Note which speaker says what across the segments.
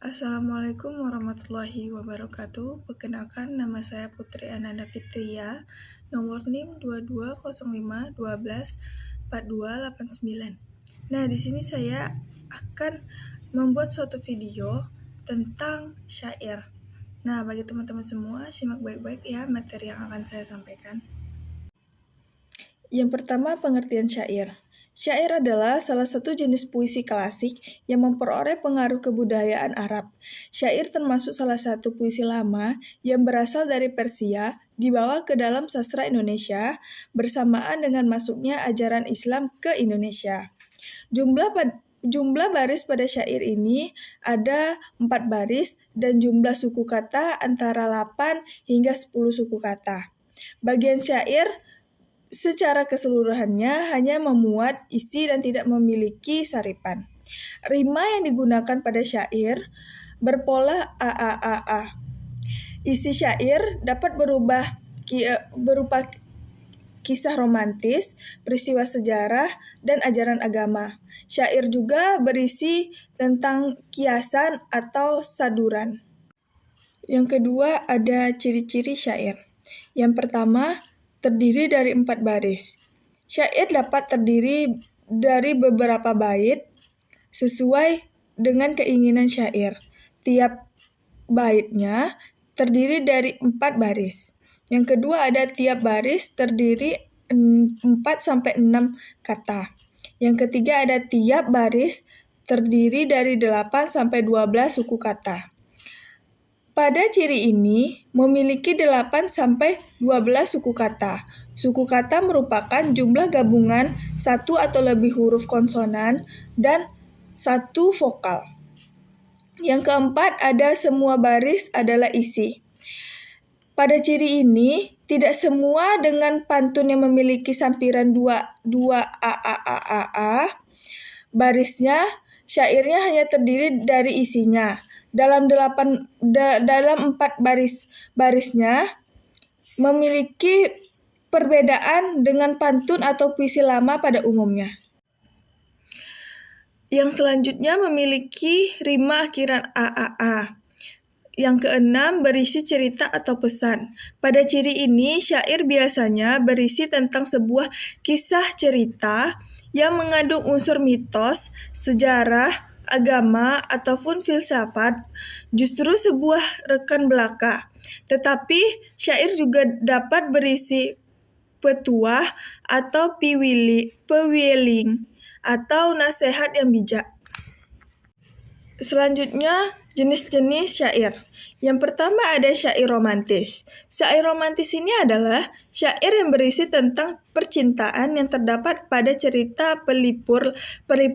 Speaker 1: Assalamualaikum warahmatullahi wabarakatuh. Perkenalkan, nama saya Putri Ananda Fitria, nomor NIM 2205124289. Nah, di sini saya akan membuat suatu video tentang syair. Nah, bagi teman-teman semua, simak baik-baik ya materi yang akan saya sampaikan. Yang pertama, pengertian syair. Syair adalah salah satu jenis puisi klasik yang memperoleh pengaruh kebudayaan Arab. Syair termasuk salah satu puisi lama yang berasal dari Persia, dibawa ke dalam sastra Indonesia bersamaan dengan masuknya ajaran Islam ke Indonesia. Jumlah baris pada syair ini ada 4 baris dan jumlah suku kata antara 8 hingga 10 suku kata. Bagian syair secara keseluruhannya hanya memuat isi dan tidak memiliki saripan. Rima yang digunakan pada syair berpola AAAA. Isi syair dapat berupa kisah romantis, peristiwa sejarah, dan ajaran agama. Syair juga berisi tentang kiasan atau saduran. Yang kedua ada ciri-ciri syair. Yang pertama, terdiri dari 4 baris. Syair dapat terdiri dari beberapa bait sesuai dengan keinginan syair. Tiap baitnya terdiri dari 4 baris. Yang kedua ada tiap baris terdiri 4-6 kata. Yang ketiga ada tiap baris terdiri dari 8-12 suku kata. Pada ciri ini memiliki 8-12 suku kata. Suku kata merupakan jumlah gabungan satu atau lebih huruf konsonan dan satu vokal. Yang keempat ada semua baris adalah isi. Pada ciri ini tidak semua dengan pantun yang memiliki sampiran 2 a barisnya, syairnya hanya terdiri dari isinya. Dalam 4 barisnya memiliki perbedaan dengan pantun atau puisi lama pada umumnya. Yang selanjutnya memiliki rima akhiran AAA. Yang keenam berisi cerita atau pesan. Pada ciri ini syair biasanya berisi tentang sebuah kisah cerita yang mengandung unsur mitos, sejarah, agama, ataupun filsafat, justru sebuah rekan belaka. Tetapi syair juga dapat berisi petuah atau pewiling atau nasihat yang bijak. Selanjutnya, jenis-jenis syair. Yang pertama ada syair romantis. Syair romantis ini adalah syair yang berisi tentang percintaan yang terdapat pada cerita pelipur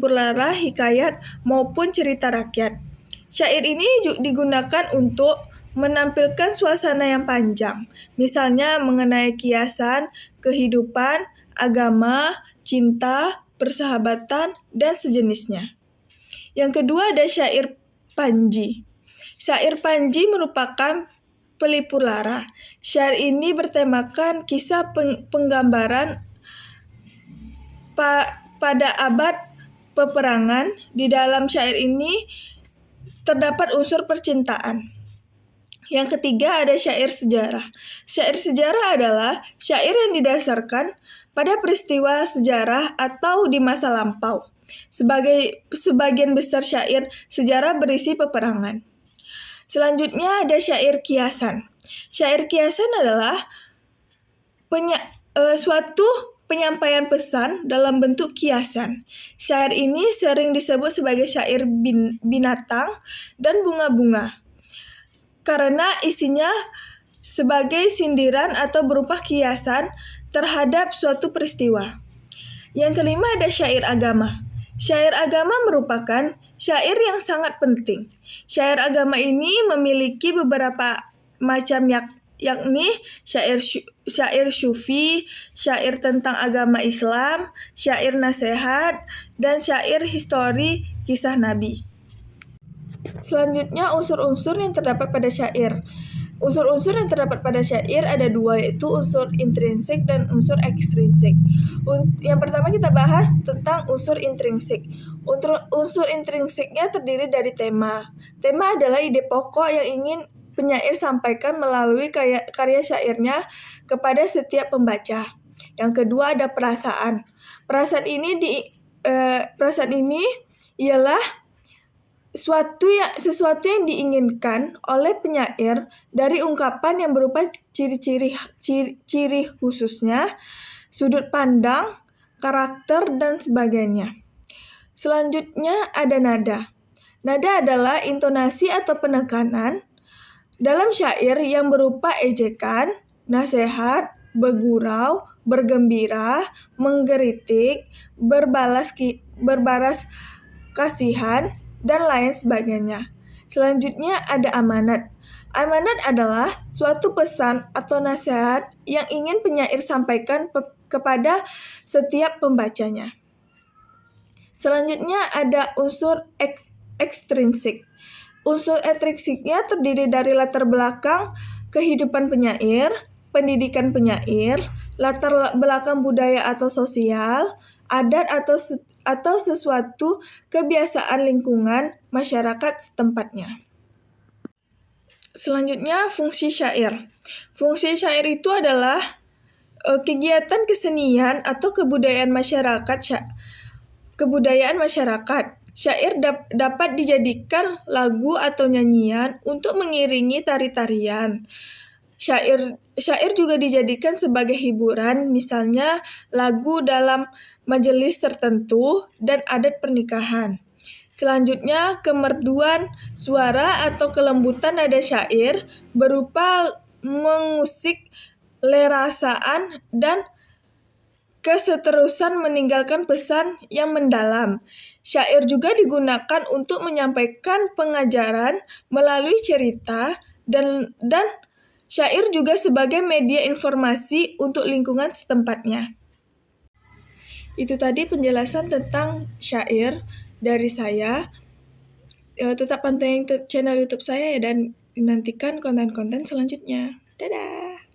Speaker 1: lara, hikayat, maupun cerita rakyat. Syair ini digunakan untuk menampilkan suasana yang panjang, misalnya mengenai kiasan, kehidupan, agama, cinta, persahabatan, dan sejenisnya. Yang kedua ada syair panji. Syair panji merupakan pelipur lara. Syair ini bertemakan kisah penggambaran pada abad peperangan. Di dalam syair ini terdapat unsur percintaan. Yang ketiga ada syair sejarah. Syair sejarah adalah syair yang didasarkan pada peristiwa sejarah atau di masa lampau. Sebagian besar syair sejarah berisi peperangan. Selanjutnya ada syair kiasan. Syair kiasan adalah suatu penyampaian pesan dalam bentuk kiasan. Syair ini sering disebut sebagai syair binatang dan bunga-bunga karena isinya sebagai sindiran atau berupa kiasan terhadap suatu peristiwa. Yang kelima ada syair agama. Syair agama merupakan syair yang sangat penting. Syair agama ini memiliki beberapa macam yakni syair syufi, syair tentang agama Islam, syair nasihat, dan syair histori kisah Nabi. Selanjutnya unsur-unsur yang terdapat pada syair. Unsur-unsur yang terdapat pada syair ada 2, yaitu unsur intrinsik dan unsur ekstrinsik. Yang pertama kita bahas tentang unsur intrinsik. Unsur intrinsiknya terdiri dari tema. Tema adalah ide pokok yang ingin penyair sampaikan melalui karya syairnya kepada setiap pembaca. Yang kedua ada perasaan. Perasaan ini ialah sesuatu yang diinginkan oleh penyair dari ungkapan yang berupa ciri khususnya, sudut pandang, karakter, dan sebagainya. Selanjutnya ada nada. Nada adalah intonasi atau penekanan dalam syair yang berupa ejekan, nasihat, bergurau, bergembira, menggelitik, berbalas kasihan, dan lain sebagainya. Selanjutnya ada amanat. Amanat adalah suatu pesan atau nasihat yang ingin penyair sampaikan kepada setiap pembacanya. Selanjutnya ada unsur ekstrinsik. Unsur ekstrinsiknya terdiri dari latar belakang kehidupan penyair, pendidikan penyair, latar belakang budaya atau sosial, adat atau sesuatu kebiasaan lingkungan masyarakat setempatnya. Selanjutnya fungsi syair. Fungsi syair itu adalah kegiatan kesenian atau kebudayaan masyarakat. Syair dapat dijadikan lagu atau nyanyian untuk mengiringi tari-tarian. Syair juga dijadikan sebagai hiburan, misalnya lagu dalam majelis tertentu dan adat pernikahan. Selanjutnya, kemerduan suara atau kelembutan nada syair berupa mengusik lerasaan dan keseterusan meninggalkan pesan yang mendalam. Syair juga digunakan untuk menyampaikan pengajaran melalui cerita dan syair juga sebagai media informasi untuk lingkungan setempatnya. Itu tadi penjelasan tentang syair dari saya. Tetap pantengin channel YouTube saya ya, dan nantikan konten-konten selanjutnya. Dadah!